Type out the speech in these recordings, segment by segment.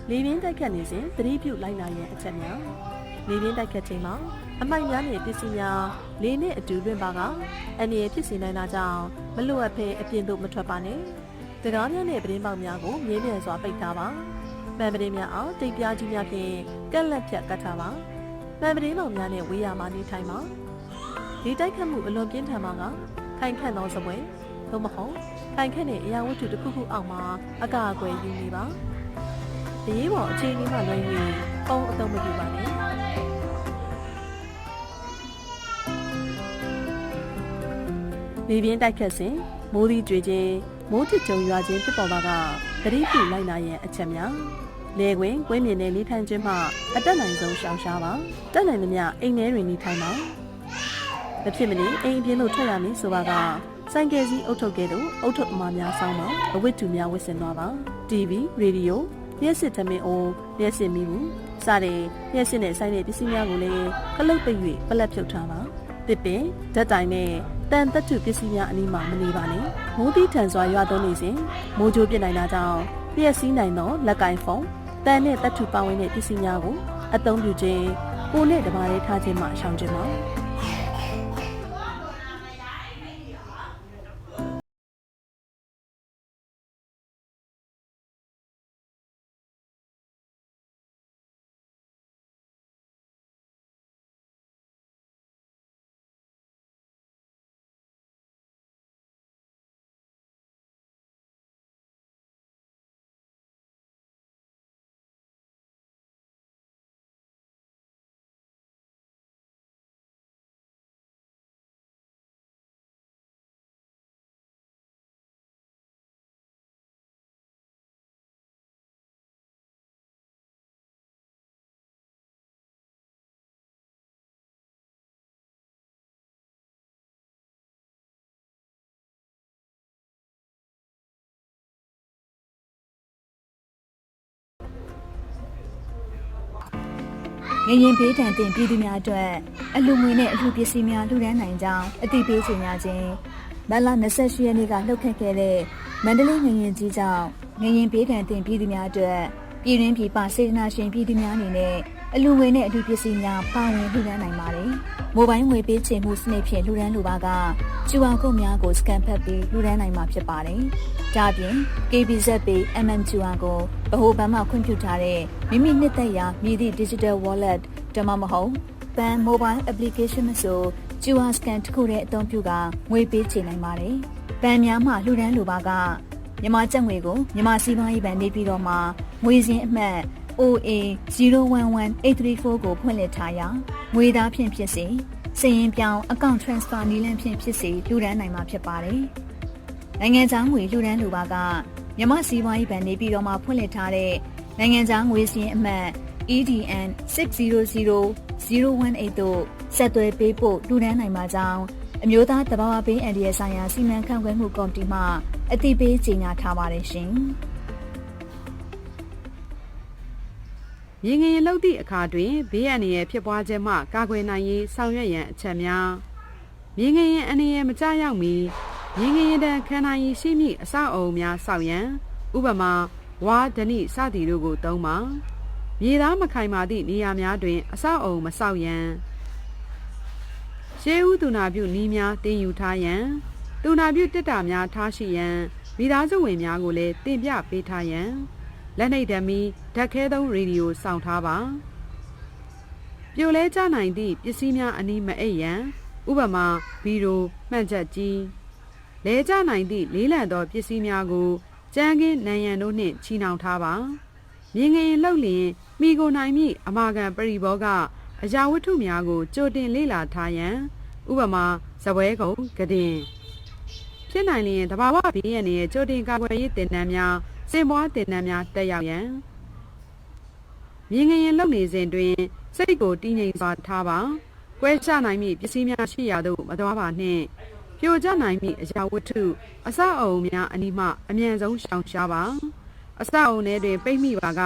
လေပြင်းတိုက်ခတ်နေစဉ်သတိပြုလိုက်နာရန်အချက်များလေပြင်းတိုက်ခတ်ချိန်မှာအမိုက်များနဲ့ပစ္စည်းများလေနဲ့အတူလွင့်ပါကအန္တရာယ်ဖြစ်စေနိုင်တာကြောင့်မလိုအပ်ဘဲအပြင်သို့မထွက်ပါနဲ့တကားများနဲ့ပတင်းပေါက်များကိုမြင်းမြန်စွာပိတ်ထားပါပန်းပတင်းများအောင်တိတ်ပြားကြီးများဖြင့်ကက်လက်ဖြတ်ကတ်ထားပါပန်းပတင်းပေါက်များနဲ့ဝေးရမှာနေထိုင်ပါဒီတိုက်ခတ်မှုအလွန်ပြင်းထန်ပါကခိုင်ခန့်သောစပွဲသို့မဟုတ်ခိုင်ခန့်တဲ့အရာဝတ္ထုတစ်ခုခုအောက်မှာအကာအကွယ်ယူနေပါအရေးပေါ်အခြေအနေမှလွယ်၍ဖုန်းအသုံးမပြုပါနဲ့လေပြင်းတိုက်ခတ်စဉ်မိုးသီးကြွေခြင်းမိုးထစ်ကြုံရွာခြင်းဖြစ်ပေါ်ပါကသတိပြုလိုက်နာရန်အချက်များလေကွင်းကွင်းမြင်တဲ့နေထိုင်ခြင်းမှအတက်နိုင်ဆုံးရှောင်ရှားပါတက်နိုင်သမျှအိမ်ထဲတွင်နေထိုင်ပါမဖြစ်မနေအိမ်အပြင်သို့ထွက်ရမည်ဆိုပါကဆိုင်ကယ်စီးအုတ်ထုတ်ကဲ့သို့အုတ်ထုတ်အမားများဆောင်းပါအဝတ်တူများဝတ်ဆင်သွားပါ TV ရေဒီယိုမျက်စစ်သမင်အိုးမျက်စစ်မီးဘူးစတဲ့မျက်စစ်နဲ့ဆိုင်တဲ့ပစ္စည်းများကိုလည်းခလုတ်ပိတ်၍ပလက်ဖြုတ်ထားပါတစ်ပင်ဓာတ်တိုင်နဲ့တန်သက်ထုပစ္စည်းများအနီးမှာမနေပါနဲ့မိုးတီးထန်စွာရွာသွန်းနေစဉ်မိုးကြိုးပြစ်နိုင်တာကြောင့်လျှက်စီးနိုင်သောလက်ကင်ဖုန်းတန်နဲ့သက်ထုပါဝင်တဲ့ပစ္စည်းများကိုအသုံးပြုခြင်းကိုယ်နဲ့တပါးလေးထားခြင်းမှရှောင်ခြင်းပါငရင်ပေးတံတင်ပြည်သူများအတွက်အလူငွေနဲ့အလှပစ္စည်းများလှူဒန်းနိုင်ကြောင်းအသိပေးကြေညာခြင်းမတ်လ28ရက်နေ့ကလှုပ်ခတ်ခဲ့တဲ့မန္တလေးငရင်ကြီးကြောင့်ငရင်ပေးတံတင်ပြည်သူများအတွက်ပြည်တွင်းပြည်ပစေတနာရှင်ပြည်သူများအနေနဲ့အလူငွေနဲ့အလှပစ္စည်းများပါဝင်လှူဒန်းနိုင်ပါတယ်။မိုဘိုင်းငွေပေးချေမှုစနစ်ဖြင့်လှူဒန်းလိုပါကQR code များကိုစကန်ဖတ်ပြီးလှူဒန်းနိုင်မှာဖြစ်ပါတယ်။ဒါပြင် KBZ Pay MM QR ကိုဗဟိုဘဏ်မှခွင့်ပြုထားတဲ့မိမိနှစ်သက်ရာမည်သည့် Digital Wallet တမမဟုတ်ဘဏ် Mobile Application မဆို QR Scan တစ်ခုတည်းအသုံးပြုကငွေပေးချေနိုင်ပါတယ်။ဘဏ်များမှလှူဒန်းလိုပါကမြန်မာကျပ်ငွေကိုမြန်မာစီးပွားရေးဘဏ်နေပြည်တော်မှာငွေစင်းအမှတ် OA 011834ကိုဖွင့်လှစ်ထားရာငွေသားဖြင့်ဖြစ်စေစည်ရင်ပြောင်း account transfer နည်းလမ်းဖြင့်ဖြစ်စေလှူဒန်းနိုင်မှာဖြစ်ပါတယ်။နိုင်ငံခြားငွေလှူဒန်းလိုပါကမြန်မာစီးပွားရေးဘဏ်နေပြည်တော်မှာဖွင့်လှစ်ထားတဲ့နိုင်ငံခြားငွေစည်းအမှတ် EDN 600018တို့ဆက်သွယ်ပေးဖို့လှူဒန်းနိုင်မှာကြောင်းအမျိုးသားသဘာဝဘေးအန္တရာယ်ဆိုင်ရာစီမံခန့်ခွဲမှုကော်မတီမှအသိပေးကြေညာထားပါတယ်ရှင်။မြေငရင်လှုပ်သည့်အခါတွင်ဘေးအန္တရာယ်ဖြစ်ပွားခြင်းမှကာကွယ်နိုင်ရေးဆောင်ရွက်ရန်အချက်များမြေငရင်အန္တရာယ်မကျရောက်မီမြေငရင်တန်ခံနိုင်ရည်ရှိမည့်အဆောက်အအုံများဆောက်ရန်ဥပမာဝါဒဏိစသည်တို့ကိုသုံးပါမြေသားမခိုင်မာသည့်နေရာများတွင်အဆောက်အအုံမဆောက်ရန်ရှေးဦးသူနာပြုနီးများတင်ယူထားရန်သူနာပြုတစ်တာများထားရှိရန်မိသားစုဝင်များကိုလည်းတင်ပြပေးထားရန်လက်နှိပ်ဓမီဓာတ်ခဲသုံးရေဒီယိုစောင့်ထားပါပြိုလဲကျနိုင်သည့်ပစ္စည်းများအနီးမအိပ်ရန်ဥပမာဗီရိုမှန်ချက်ကြီးလဲကျနိုင်သည့်လေးလံသောပစ္စည်းများကိုကြမ်းကင်းနံရံတို့နှင့်ချီနှောင်ထားပါမြင်ငင်လှုပ်လျင်မိကိုနိုင်မည့်အမာခံပရိဘောကအရာဝတ္ထုများကိုကြိုတင်လေ့လာထားရန်ဥပမာဇပွဲကုံကတင်ဖြစ်နိုင်လျင်တဘာဝဘေးရန်ရဲ့ကြိုတင်ကာကွယ်ရေးတင်နန်းများစင်ပွားတင်နန်းများတက်ရောက်ရန်မြင်ငင်လှုပ်နေစဉ်တွင်စိတ်ကိုတည်ငြိမ်စွာထားပါကွဲချနိုင်မည့်ပစ္စည်းများရှိရာသို့မသွားပါနှင့်ပြိုကျနိုင်မည့်အရာဝတ္ထုအဆောက်အအုံများအနီးမှအမြန်ဆုံးရှောင်ရှားပါအဆောက်အအုံထဲတွင်ပိတ်မိပါက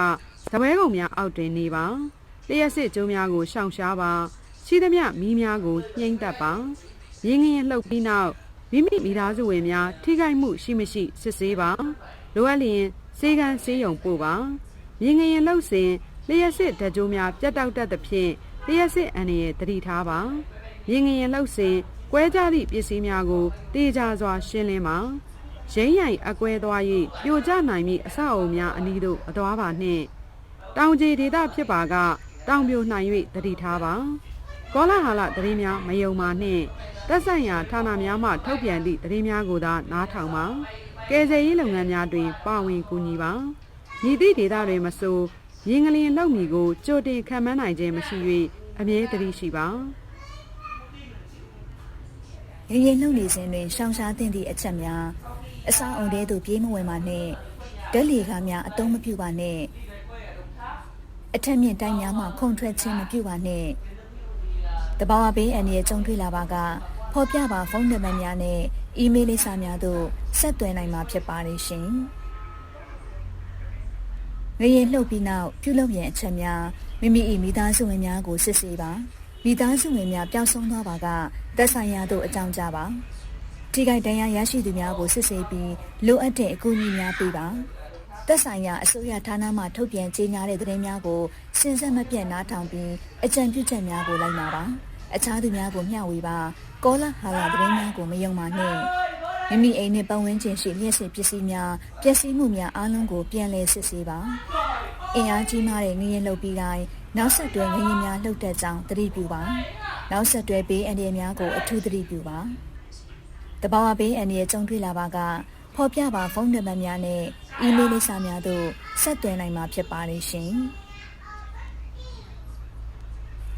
ဇပွဲကုံများအောက်တွင်နေပါလျှက်စစ်ကျိုးများကိုရှောင်ရှားပါရှိသမျှမီးများကိုညှိမ့်တတ်ပါမြင်းငင်လှုပ်ပြီးနောက်မိသားစုဝင်များထိခိုက်မှုရှိမရှိစစ်ဆေးပါလိုအပ်လျင်ဆေးကန်းဆေးရုံပို့ပါ မြေငရင်လှုပ်စဉ်လျှက်စစ်ဓာတ်ကြိုးများပြတ်တောက်တတ်သဖြင့်လျှက်စစ်အန္တရာယ်သတိထားပါမြေငရင်လှုပ်စဉ်ကွဲကြသည့်ပစ္စည်းများကိုတေချာစွာရှင်းလင်းပါရင်းရိုင်အကွဲသွား၍ပြိုကျနိုင်မည့်အဆောက်အအုံများအနီးသို့မသွားပါနှင့်တောင်ကြီးဒေသဖြစ်ပါကတောင်ပြိုနိုင်၍သတိထားပါကောလာဟာလသတင်းများမယုံပါနှင့်သက်ဆိုင်ရာဌာနများမှထုတ်ပြန်သည့်သတင်းများကိုသာနားထောင်ပါကယ်ဆယ်ရေးလုပ်ငန်းများတွင်ပါဝင်ကူညီပါမြည်သည့်ဒေသတွင်မဆိုမြေငလျင်လောက်မီကိုကြိုတင်ခံမှန်းနိုင်ခြင်းမရှိ၍အမြဲတမ်းရှိပါရေရင်လှုပ်နေစဉ်တွင်ရှောင်ရှားသင့်သည့်အချက်များအဆောက်အုံထဲသို့ပြေးမဝင်ပါနှင့်ဓာတ်လေကားများအသုံးမပြုပါနှင့်အထက်မြင့်တိုင်းများမှခုန်ထွက်ခြင်းမပြုပါနှင့်တဘာဝဘေးအန္တရာယ်ကြုံတွေ့လာပါကဖော်ပြပါဖုန်းနံပါတ်များနဲ့အီးမေးလ်လိပ်စာများသို့ဆက်သွယ်နိုင်မှာဖြစ်ပါတယ်ရှင်ငရေလှုပ်ပြီးနောက်ပြုလုပ်ရန်အချက်များမိမိ၏မိသားစုဝင်များကိုစစ်ဆေးပါမိသားစုဝင်များပျောက်ဆုံးသွားပါကသက်ဆိုင်ရာသို့အကြောင်းကြားပါထိခိုက်ဒဏ်ရာရရှိသူများကိုစစ်ဆေးပြီးလိုအပ်တဲ့အကူအညီများပေးပါသက်ဆိုင်ရာအစိုးရဌာနမှထုတ်ပြန်ကြေညာတဲ့သတင်းများကိုစဉ်ဆက်မပြတ်နားထောင်ပြီးအကြံပြုချက်များကိုလိုက်နာပါအခြားသူများကိုမျှဝေပါကောလာဟာလာသတင်းများကိုမယုံပါနှင့်မိမိအိမ်နှင့်ပတ်ဝန်းကျင်ရှိလျှက်စစ်ပစ္စည်းများပျက်စီးမှုများအားလုံးကိုပြန်လည်စစ်ဆေးပါအင်အားကြီးမားတဲ့ငရင်လှုပ်ပြီးတိုင်းနောက်ဆက်တွဲငရင်များလှုပ်တဲ့ကြောင်းသတိပြုပါနောက်ဆက်တွဲဘေးအန္တရာယ်များကိုအထူးသတိပြုပါတဘာဝဘေးအန္တရာယ်ကြုံတွေ့လာပါကဖော်ပြပါဖုန်းနံပါတ်များနဲ့အီးမေးလ်လိပ်စာများသို့ဆက်သွယ်နိုင်မှာဖြစ်ပါတယ်ရှင်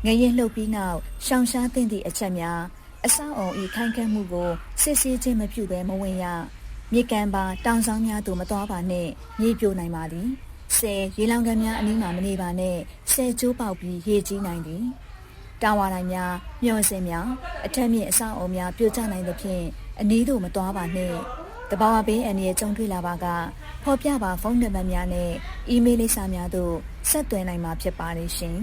ငရင်လှုပ်ပြီးနောက်ရှောင်ရှားသင့်သည့်အချက်များအဆောက်အုံဤခိုင်ခန့်မှုကိုစစ်ဆေးခြင်းမပြုဘဲမဝင်ရမြေကမ်းပါတောင်ဆောင်များသို့မသွားပါနဲ့မြေပြိုနိုင်ပါသည်ဆယ်ရေလောင်ကန်များအနီးမှာမနေပါနဲ့ဆယ်ကျိုးပေါက်ပြီးရေကြီးနိုင်သည်တာဝါတိုင်းများမျောစင်များအထက်မြင့်အဆောက်အုံများပြိုကျနိုင်သဖြင့်အနီးသို့မသွားပါနဲ့တဘာဝဘေးအန္တရာယ်ကြုံတွေ့လာပါကဖော်ပြပါဖုန်းနံပါတ်များနဲ့အီးမေးလ်လိပ်စာများသို့ဆက်သွယ်နိုင်မှာဖြစ်ပါတယ်ရှင်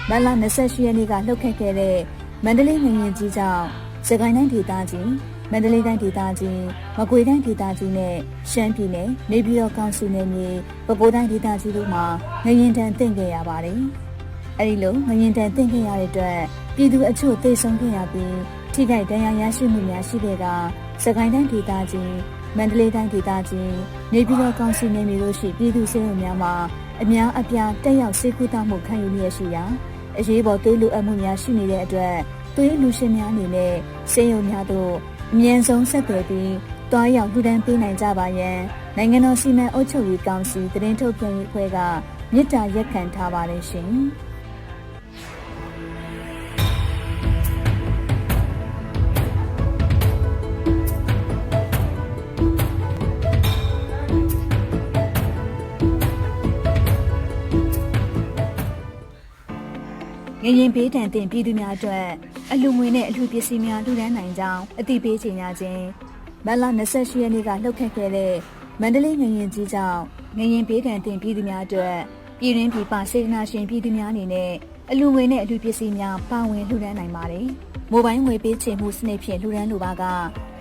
မလ28ရက်နေ့ကလှုပ်ခတ်ခဲ့တဲ့မန္တလေးငရင်ကြီးကြောင့်စကိုင်းတိုင်းဒေသကြီးမန္တလေးတိုင်းဒေသကြီးမကွေးတိုင်းဒေသကြီးနဲ့ရှမ်းပြည်နယ်နေပြည်တော်ကောင်စီနယ်မြေပဲခူးတိုင်းဒေသကြီးတို့မှာငရင်တန်တင့်ခဲ့ရပါတယ်။အဲဒီလိုငရင်တန်တင့်ခဲ့ရတဲ့အတွက်ပြည်သူအချို့သေဆုံးခဲ့ရပြီးထိခိုက်ဒဏ်ရာရရှိမှုများရှိခဲ့ကစကိုင်းတိုင်းဒေသကြီးမန္တလေးတိုင်းဒေသကြီးနေပြည်တော်ကောင်စီနယ်မြေတို့ရှိပြည်သူစေုံများမှာအများအပြားတက်ရောက်ဆေးကုသမှုခံယူရရှိရာအရေးပေါ်သွေးလိုအပ်မှုများရှိနေတဲ့အတွက်သွေးလူရှင်များအနေနဲ့ဆေးရုံများသို့အမြန်ဆုံးဆက်သွယ်ပြီးတွားရောက်လှူဒန်းပေးနိုင်ကြပါရန်နိုင်ငံတော်စီမံအုပ်ချုပ်ရေးကောင်စီသတင်းထုတ်ပြန်ရေးအဖွဲ့ကမြစ်တာရက်ခံထားပါတယ်ရှင်ငရင်ဘေးတန်တင်ပြည်သူများအတွက်အလူငွေနဲ့အလှူပစ္စည်းများလှူဒန်းနိုင်ကြောင်းအသိပေးကြေညာခြင်းမတ်လ28ရက်နေ့ကလှုပ်ခတ်ခဲ့တဲ့မန္တလေးငရင်ကြီးကြောင့်ငရင်ဘေးတန်တင်ပြည်သူများအတွက်ပြည်ရင်းပြည်ပစေတနာရှင်ပြည်သူများအနေနဲ့အလူငွေနဲ့အလှူပစ္စည်းများပါဝင်လှူဒန်းနိုင်ပါတယ်။မိုဘိုင်းငွေပေးချေမှုစနစ်ဖြင့်လှူဒန်းလိုပါက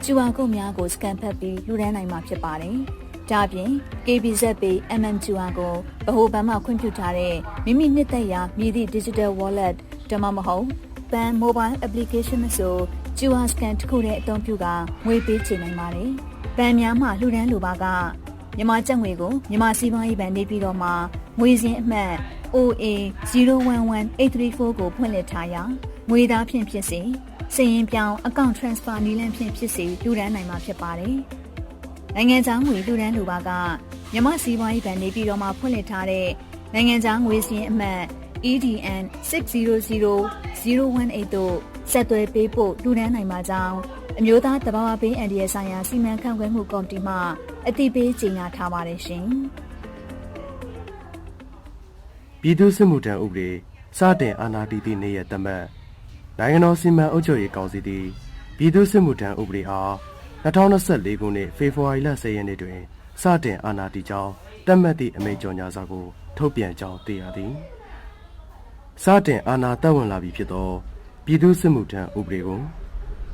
QR code များကိုစကန်ဖတ်ပြီးလှူဒန်းနိုင်မှာဖြစ်ပါတယ်။ဒါပြင် KBZ Pay MMQR ကိုဗဟိုဘဏ်မှခွင့်ပြုထားတဲ့မိမိနှစ်သက်ရာမည်သည့် Digital Wallet ဒါမှမဟုတ်ဘဏ် Mobile Application မဆို QR Scan တစ်ခုနဲ့အသုံးပြုကငွေပေးချေနိုင်ပါတယ်။ဘဏ်များမှလှူဒန်းလိုပါကမြန်မာကျပ်ငွေကိုမြန်မာစီးပွားရေးဘဏ်နေပြည်တော်မှာငွေစင်းအမှတ် OA011834 ကိုဖွင့်လှစ်ထားရာငွေသားဖြင့်ဖြစ်စေစည်ရင်ပြောင်း Account Transfer နည်းလမ်းဖြင့်ဖြစ်စေလှူဒန်းနိုင်မှာဖြစ်ပါတယ်။နိုင်ငံခြားငွေလှူဒန်းလိုပါကမြန်မာစီးပွားရေးဘဏ်နေပြည်တော်မှာဖွင့်လှစ်ထားတဲ့နိုင်ငံခြားငွေစည်းအမှတ် EDN 600018တို့ဆက်သွယ်ပေးဖို့လှူဒန်းနိုင်ပါကြောင်းအမျိုးသားတဘာဝဘေးအန္တရာယ်ဆိုင်ရာစီမံခန့်ခွဲမှုကော်မတီမှအသိပေးကြေညာထားပါတယ်ရှင်။ပြည်သူ့စစ်မှုထမ်းဥပဒေစတင်အာဏာတည်သည့်နေ့ရက်သတ်မှတ်နိုင်ငံတော်စီမံအုပ်ချုပ်ရေးကောင်စီသည်ပြည်သူ့စစ်မှုထမ်းဥပဒေအား2024ခုနှစ်ဖေဖော်ဝါရီလ10ရက်နေ့တွင်စတင်အာဏာတည်ကြောင်းသတ်မှတ်သည့်အမိန့်ကြော်ငြာစာကိုထုတ်ပြန်ကြောင်းသိရသည်။စတင်အာဏာသက်ဝင်လာပြီဖြစ်သောပြည်သူ့စစ်မှုထမ်းဥပဒေကို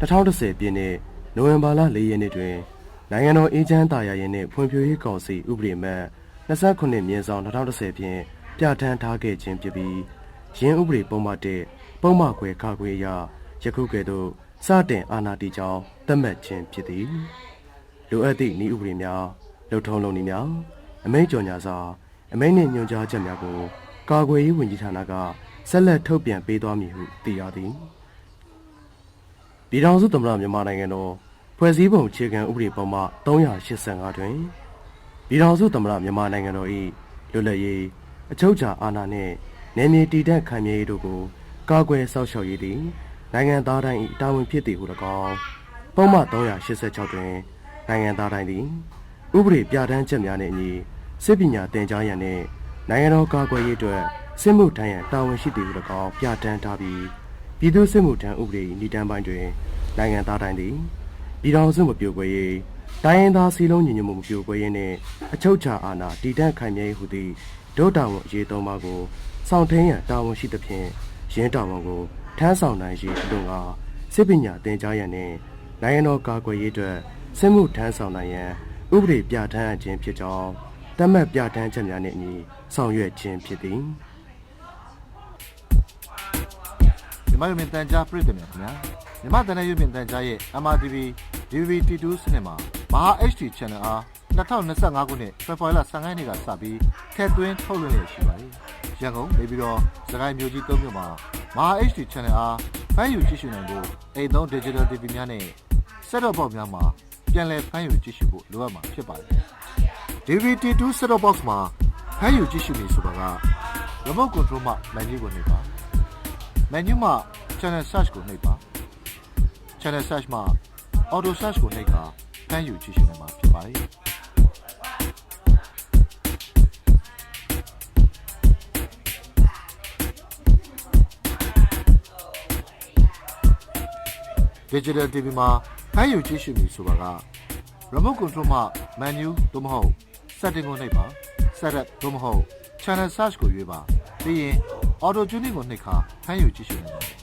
2010ပြည့်နှစ်နိုဝင်ဘာလ4ရက်နေ့တွင်နိုင်ငံတော်အေဂျင့်တာယာရေးနှင့်ဖွံ့ဖြိုးရေးကောင်စီဥပဒေမှတ် 29မြင်းဆောင်2010ဖြင့်ပြဋ္ဌာန်းထားခဲ့ခြင်းဖြစ်ပြီးရင်းဥပဒေပုံမှန်1ပုံမှန်ခွဲခါခွေအရယခုကဲ့သို့စတင်အာဏာတည်ကြောင်းသတ်မှတ်ခြင်းဖြစ်သည်လိုအပ်သည့်နည်းဥပဒေများလုပ်ထုံးလုပ်နည်းများအမိန့်ကြော်ညာစာအမိန့်နှင့်ညွှန်ကြားချက်များကိုကာကွယ်ရေးဝန်ကြီးဌာနကဆက်လက်ထုတ်ပြန်ပေးသွားမည်ဟုသိရသည်ပြည်ထောင်စုသမ္မတမြန်မာနိုင်ငံတော်ဖွဲ့စည်းပုံအခြေခံဥပဒေပုံမှ385တွင်ပြည်ထောင်စုသမ္မတမြန်မာနိုင်ငံတော်၏လွတ်လပ်ရေးအချုပ်အခြာအာဏာနှင့်နယ်မြေတည်တံ့ခိုင်မြဲရေးတို့ကိုကာကွယ်စောင့်ရှောက်ရေးသည်နိုင်ငံသားတိုင်း၏တာဝန်ဖြစ်သည်ဟု၎င်းပုံမှန်386တွင်နိုင်ငံသားတိုင်းသည်ဥပဒေပြဋ္ဌာန်းချက်များနှင့်အညီစစ်ပညာသင်ကြားရန်နှင့်နိုင်ငံတော်ကာကွယ်ရေးအတွက်စစ်မှုထမ်းရန်တာဝန်ရှိသည်ဟု၎င်းပြဋ္ဌာန်းထားပြီးပြည်သူ့စစ်မှုထမ်းဥပဒေ၏ဤတန်းပိုင်းတွင်နိုင်ငံသားတိုင်းသည်ပြည်ထောင်စုမပြိုကွဲရေးတိုင်းရင်းသားစီးလုံးညီညွတ်မှုမပြိုကွဲရေးနှင့်အချုပ်အခြာအာဏာတည်တံ့ခိုင်မြဲရေးဟုသည့်ဒုတာဝန်အရေးသုံးပါးကိုစောင့်ထိန်ရန်တာဝန်ရှိသဖြင့်ရင်းတာဝန်ကိုထမ်းဆောင်နိုင်ရေးအလို့ငါစစ်ပညာသင်ကြားရန်နှင့်နိုင်ငံတော်ကာကွယ်ရေးအတွက်စစ်မှုထမ်းဆောင်နိုင်ရန်ဥပဒေပြဋ္ဌာန်းခြင်းဖြစ်ကြောင်းတတ်မှတ်ပြဋ္ဌာန်းချက်များနှင့်အညီဆောင်ရွက်ခြင်းဖြစ်သည်မြန်မာရုပ်မြင်သံကြားပြည်သူများခင်ဗျာမြန်မာတန်တဲ့ရုပ်မြင်သံကြားရဲ့ MRTV DVB-T2 စနစ်မှာမဟာ HD Channel အား2025ခုနှစ်ဖေဖော်ဝါရီလ15ရက်နေ့ကစပြီးထည့်သွင်းထုတ်လွှင့်ရရှိပါတယ်။ရန်ကုန်နေပြီးတော့စကိုင်းမြို့ကြီး၃မြို့မှာမဟာ HD Channel အားဖမ်းယူကြည့်ရှုနိုင်ဖို့အိမ်သုံး Digital TV များနဲ့ Set-top box များမှာပြန်လည်ဖမ်းယူကြည့်ရှုဖို့လိုအပ်မှာဖြစ်ပါတယ်။ DVB-T2 Set-top box မှာဖမ်းယူကြည့်ရှုနေဆိုတာက Remote Control မှ menu ကိုနှိပ်ပါ။ menu မှာ Channel Search ကိုနှိပ်ပါ Channel Search မှာ Auto Search ကိုနှိပ်ပါဖမ်းယူကြည့်ရှုနိုင်မှာဖြစ်ပါတယ်။ Digital TV မှာဖမ်းယူကြည့်ရှုပြီဆိုတာက Remote Control မှ menu သို့မဟုတ် Setting ကိုနှိပ်ပါ Setup သို့မဟုတ် Channel Search ကိုရွေးပါပြီးရင် Auto Tuning ကိုနှိပ်ခါဖမ်းယူကြည့်ရှုနိုင်ပါတယ်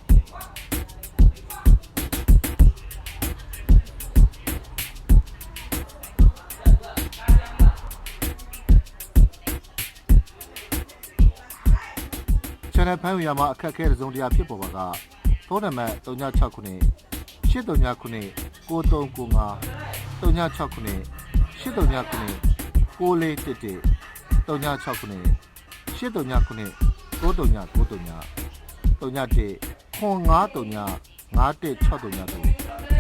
Channel ဖမ်းယူရမှာအခက်အခဲတစ်စုံတရာဖြစ်ပေါ်ပါကဖုန်းနံပါတ်369ခုနှစ်839ခုနှစ်9395 369ခုနှစ်839ခုနှစ်9411 369ခုနှစ်839ခုနှစ်9393 31 939 5163တို့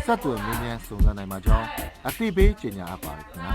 ဆက်သွယ်မြင်းမြန်းစုံစမ်းနိုင်မှာကြောင်းအသိပေးကြေညာအပ်ပါတယ်ခင်ဗျာ